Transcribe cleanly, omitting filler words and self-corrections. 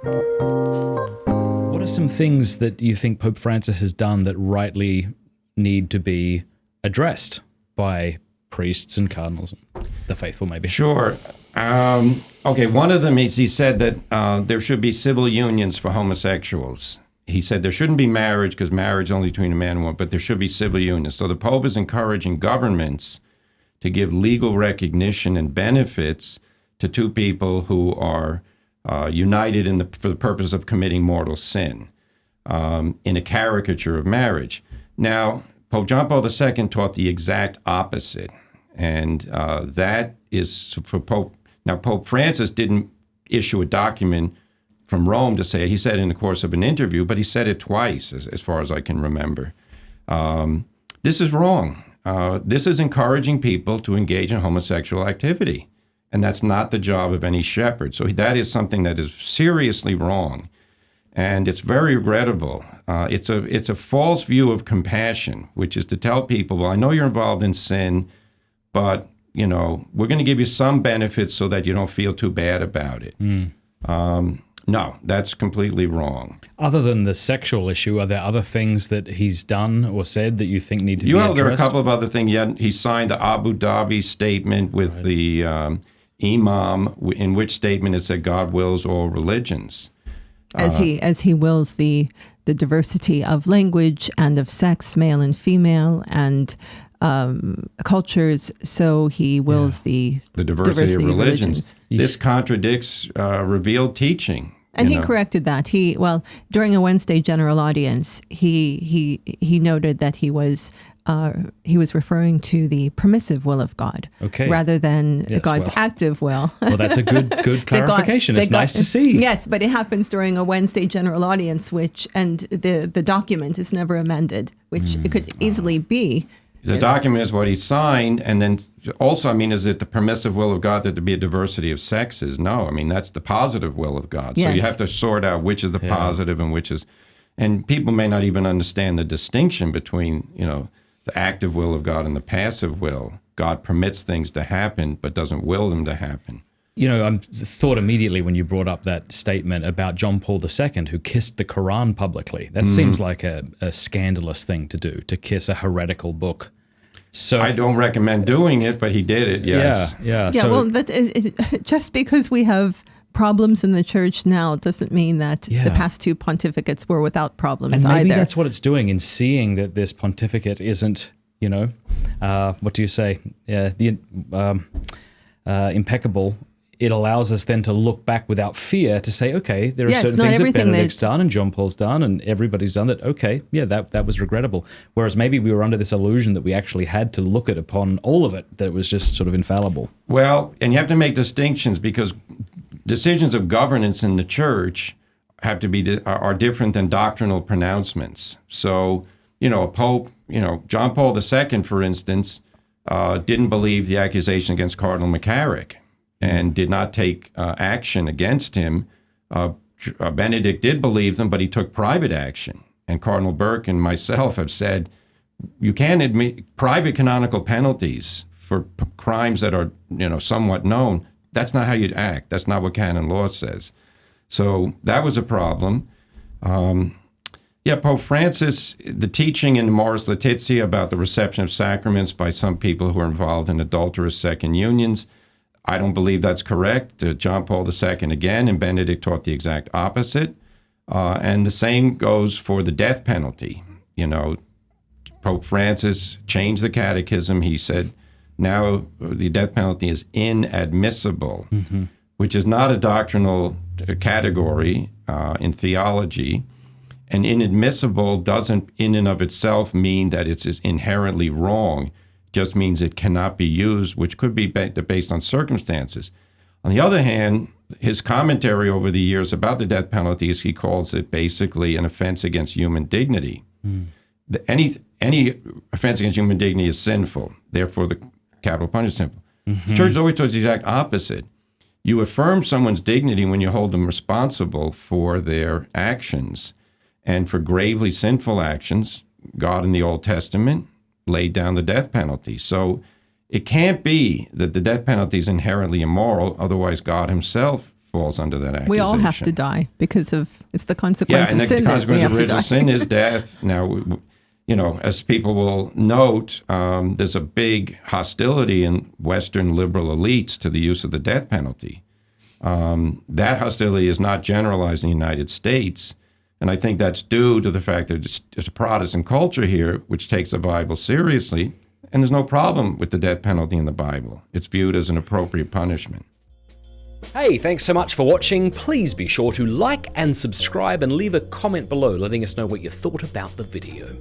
What are some things that you think Pope Francis has done that rightly need to be addressed by priests and cardinals, the faithful maybe? Sure. Okay, one of them is he said that there should be civil unions for homosexuals. He said there shouldn't be marriage because marriage is only between a man and woman, but there should be civil unions. So the Pope is encouraging governments to give legal recognition and benefits to two people who are united for the purpose of committing mortal sin, in a caricature of marriage. Now, Pope John Paul II taught the exact opposite, and that is for Pope. Now, Pope Francis didn't issue a document from Rome to say it. He said it in the course of an interview, but he said it twice, as far as I can remember. This is wrong. This is encouraging people to engage in homosexual activity, and that's not the job of any shepherd. So that is something that is seriously wrong, and it's very regrettable. It's a false view of compassion, which is to tell people, well, I know you're involved in sin, but we're going to give you some benefits so that you don't feel too bad about it. No, that's completely wrong. Other than the sexual issue, are there other things that he's done or said that you think need to be addressed? There are a couple of other things. He signed the Abu Dhabi statement with the imam, in which statement it said God wills all religions. As he wills the diversity of language and of sex, male and female, and cultures, so he wills the diversity of religions. This contradicts revealed teaching. And he corrected that. During a Wednesday general audience, he noted that he was referring to the permissive will of God, rather than God's active will. Well, that's a good clarification. It's nice to see. Yes, but it happens during a Wednesday general audience, and the document is never amended, which it could easily be. The document is what he signed, and then also, is it the permissive will of God that there be a diversity of sexes? No, that's the positive will of God. Yes. So you have to sort out which is the positive and which is, and people may not even understand the distinction between, the active will of God and the passive will. God permits things to happen, but doesn't will them to happen. I thought immediately when you brought up that statement about John Paul II, who kissed the Quran publicly. That seems like a scandalous thing to do, to kiss a heretical book. So I don't recommend doing it, but he did it, yes. Yeah. So, just because we have problems in the church now doesn't mean that the past two pontificates were without problems either. And maybe either. that's what it's doing in seeing that this pontificate isn't, what do you say? Impeccable. It allows us then to look back without fear to say, okay, there are certain things that Benedict's done and John Paul's done and everybody's done that. Okay, that was regrettable. Whereas maybe we were under this illusion that we actually had to look at upon all of it, that was just sort of infallible. Well, and you have to make distinctions because decisions of governance in the church are different than doctrinal pronouncements. So, a pope, John Paul II, for instance, didn't believe the accusation against Cardinal McCarrick and did not take action against him. Benedict did believe them, but he took private action. And Cardinal Burke and myself have said, you can't admit private canonical penalties for crimes that are, somewhat known. That's not how you act. That's not what canon law says. So that was a problem. Pope Francis, the teaching in Moris Laetitia about the reception of sacraments by some people who are involved in adulterous second unions, I don't believe that's correct. John Paul II, again, and Benedict taught the exact opposite. And the same goes for the death penalty. Pope Francis changed the catechism. He said, now the death penalty is inadmissible, which is not a doctrinal category in theology. And inadmissible doesn't in and of itself mean that it's inherently wrong. Just means it cannot be used, which could be based on circumstances. On the other hand, his commentary over the years about the death penalties, he calls it basically an offense against human dignity. Any offense against human dignity is sinful. Therefore, the capital punishment is sinful. The church is always towards the exact opposite. You affirm someone's dignity when you hold them responsible for their actions. And for gravely sinful actions, God in the Old Testament laid down the death penalty. So it can't be that the death penalty is inherently immoral. Otherwise, God himself falls under that accusation. We all have to die because it's the consequence of sin. The consequence of original sin is death. Now, as people will note, there's a big hostility in Western liberal elites to the use of the death penalty. That hostility is not generalized in the United States, and I think that's due to the fact that it's a Protestant culture here which takes the Bible seriously, and there's no problem with the death penalty in the Bible. It's viewed as an appropriate punishment. Hey, thanks so much for watching. Please be sure to like and subscribe and leave a comment below letting us know what you thought about the video.